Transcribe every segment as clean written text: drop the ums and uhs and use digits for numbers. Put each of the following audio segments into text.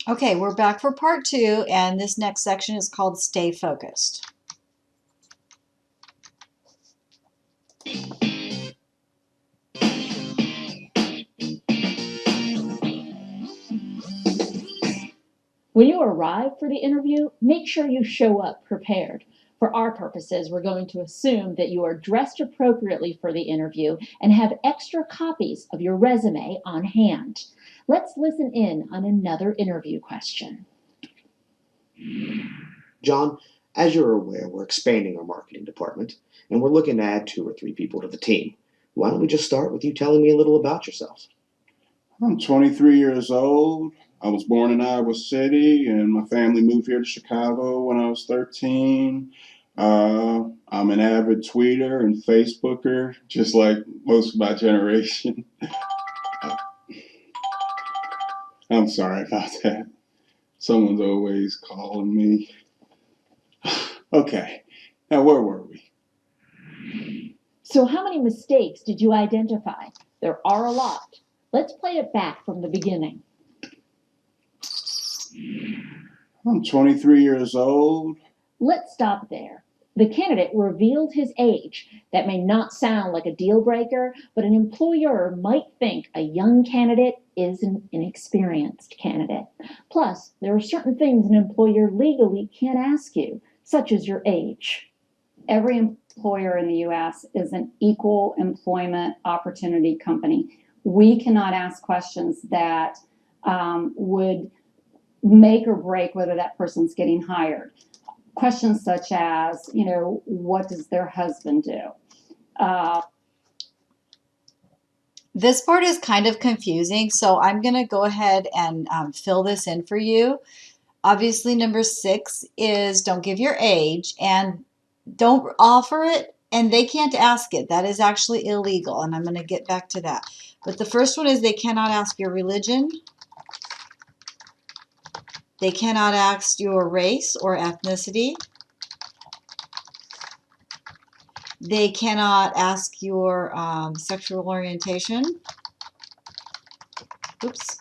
Okay, we're back for part 2, and this next section is called Stay Focused. When you arrive for the interview, make sure you show up prepared. For our purposes, we're going to assume that you are dressed appropriately for the interview and have extra copies of your resume on hand. Let's listen in on another interview question. John, as you're aware, we're expanding our marketing department, and we're looking to add 2 or 3 people to the team. Why don't we just start with you telling me a little about yourself? I'm 23 years old. I was born in Iowa City, and my family moved here to Chicago when I was 13. I'm an avid tweeter and Facebooker, just like most of my generation. I'm sorry about that. Someone's always calling me. Okay, now where were we? So how many mistakes did you identify? There are a lot. Let's play it back from the beginning. I'm 23 years old. Let's stop there. The candidate revealed his age. That may not sound like a deal breaker, but an employer might think a young candidate is an inexperienced candidate. Plus, there are certain things an employer legally can't ask you, such as your age. Every employer in the U.S. is an equal employment opportunity company. We cannot ask questions that would make or break whether that person's getting hired. Questions such as, what does their husband do? This part is kind of confusing, so I'm going to go ahead and fill this in for you. Obviously, number 6 is don't give your age and don't offer it, and they can't ask it. That is actually illegal, and I'm going to get back to that. But the first one is they cannot ask your religion. They cannot ask your race or ethnicity. They cannot ask your sexual orientation. Oops.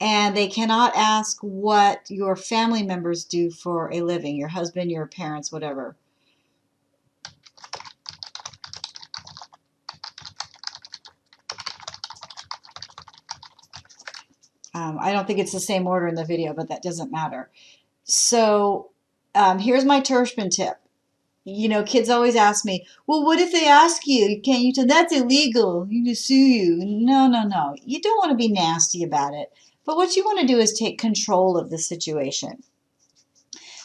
And they cannot ask what your family members do for a living, your husband, your parents, whatever. I don't think it's the same order in the video, but that doesn't matter. So here's my Tershman tip. Kids always ask me, well, what if they ask you? Can't you tell? That's illegal. You can sue you. No, no, no. You don't want to be nasty about it. But what you want to do is take control of the situation.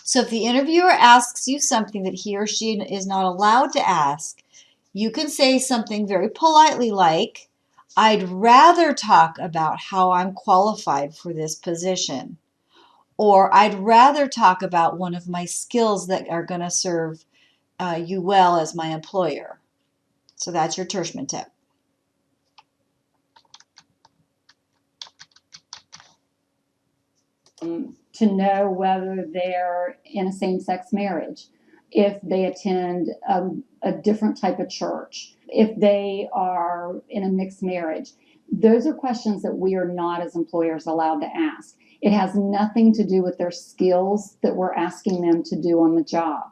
So if the interviewer asks you something that he or she is not allowed to ask, you can say something very politely like, I'd rather talk about how I'm qualified for this position. Or I'd rather talk about one of my skills that are going to serve you well as my employer. So that's your Tershman tip. To know whether they're in a same-sex marriage, if they attend a different type of church, if they are in a mixed marriage. Those are questions that we are not as employers allowed to ask. It has nothing to do with their skills that we're asking them to do on the job.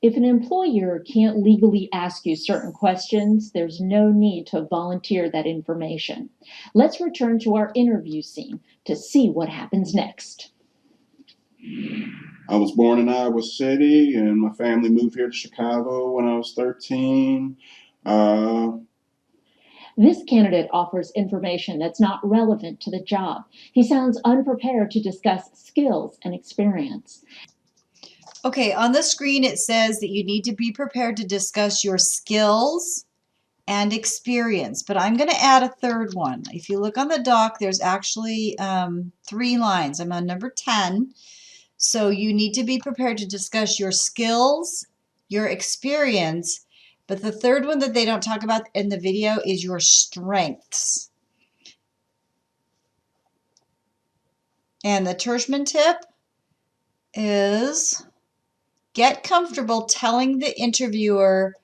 If an employer can't legally ask you certain questions, there's no need to volunteer that information. Let's return to our interview scene to see what happens next. I was born in Iowa City, and my family moved here to Chicago when I was 13. This candidate offers information that's not relevant to the job. He sounds unprepared to discuss skills and experience. Okay, on the screen it says that you need to be prepared to discuss your skills and experience, but I'm going to add a third one. If you look on the doc, there's actually 3 lines. I'm on number 10. So you need to be prepared to discuss your skills, your experience, but the third one that they don't talk about in the video is your strengths. And the Tershman tip is get comfortable telling the interviewer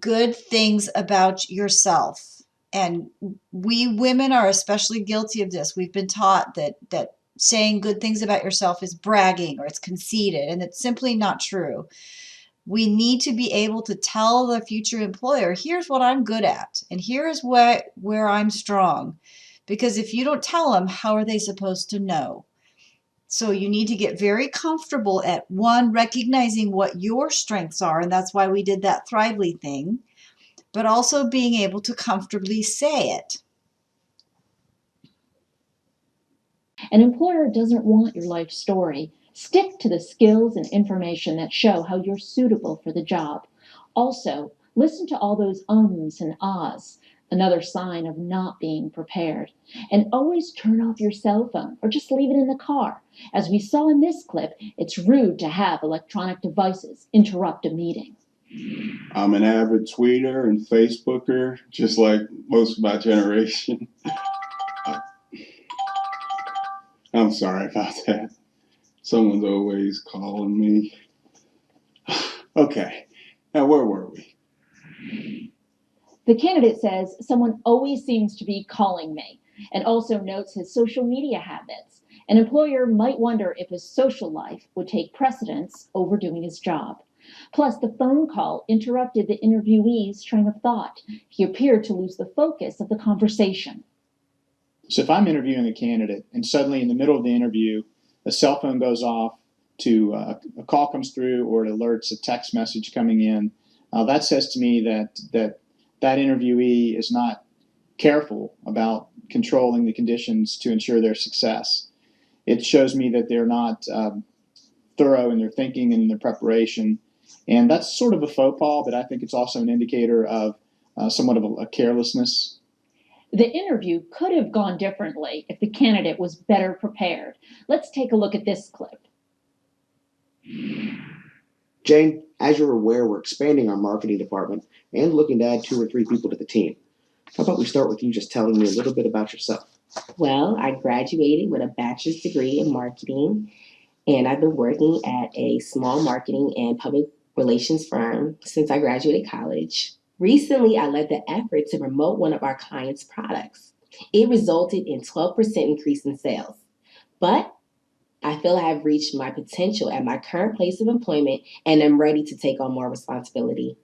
good things about yourself. And we women are especially guilty of this. We've been taught that saying good things about yourself is bragging or it's conceited, and it's simply not true. We need to be able to tell the future employer, here's what I'm good at, and here's where I'm strong. Because if you don't tell them, how are they supposed to know? So you need to get very comfortable at one, recognizing what your strengths are, and that's why we did that Thrively thing, but also being able to comfortably say it. An employer doesn't want your life story. Stick to the skills and information that show how you're suitable for the job. Also, listen to all those ums and ahs, another sign of not being prepared. And always turn off your cell phone or just leave it in the car. As we saw in this clip, it's rude to have electronic devices interrupt a meeting. I'm an avid tweeter and Facebooker, just like most of my generation. I'm sorry about that. Someone's always calling me. Okay, now where were we? The candidate says, someone always seems to be calling me, and also notes his social media habits. An employer might wonder if his social life would take precedence over doing his job. Plus, the phone call interrupted the interviewee's train of thought. He appeared to lose the focus of the conversation. So if I'm interviewing a candidate and suddenly in the middle of the interview, a cell phone goes off, a call comes through, or it alerts a text message coming in, that says to me that interviewee is not careful about controlling the conditions to ensure their success. It shows me that they're not thorough in their thinking and their preparation. And that's sort of a faux pas, but I think it's also an indicator of somewhat of a carelessness. The interview could have gone differently if the candidate was better prepared. Let's take a look at this clip. Jane, as you're aware, we're expanding our marketing department and looking to add 2 or 3 people to the team. How about we start with you just telling me a little bit about yourself? Well, I graduated with a bachelor's degree in marketing, and I've been working at a small marketing and public relations firm since I graduated college. Recently, I led the effort to promote one of our clients' products. It resulted in 12% increase in sales. But I feel I have reached my potential at my current place of employment, and I'm ready to take on more responsibility.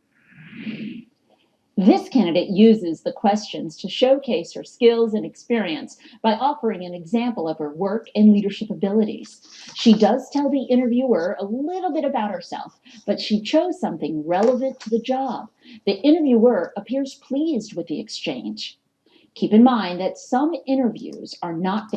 This candidate uses the questions to showcase her skills and experience by offering an example of her work and leadership abilities. She does tell the interviewer a little bit about herself, but she chose something relevant to the job. The interviewer appears pleased with the exchange. Keep in mind that some interviews are not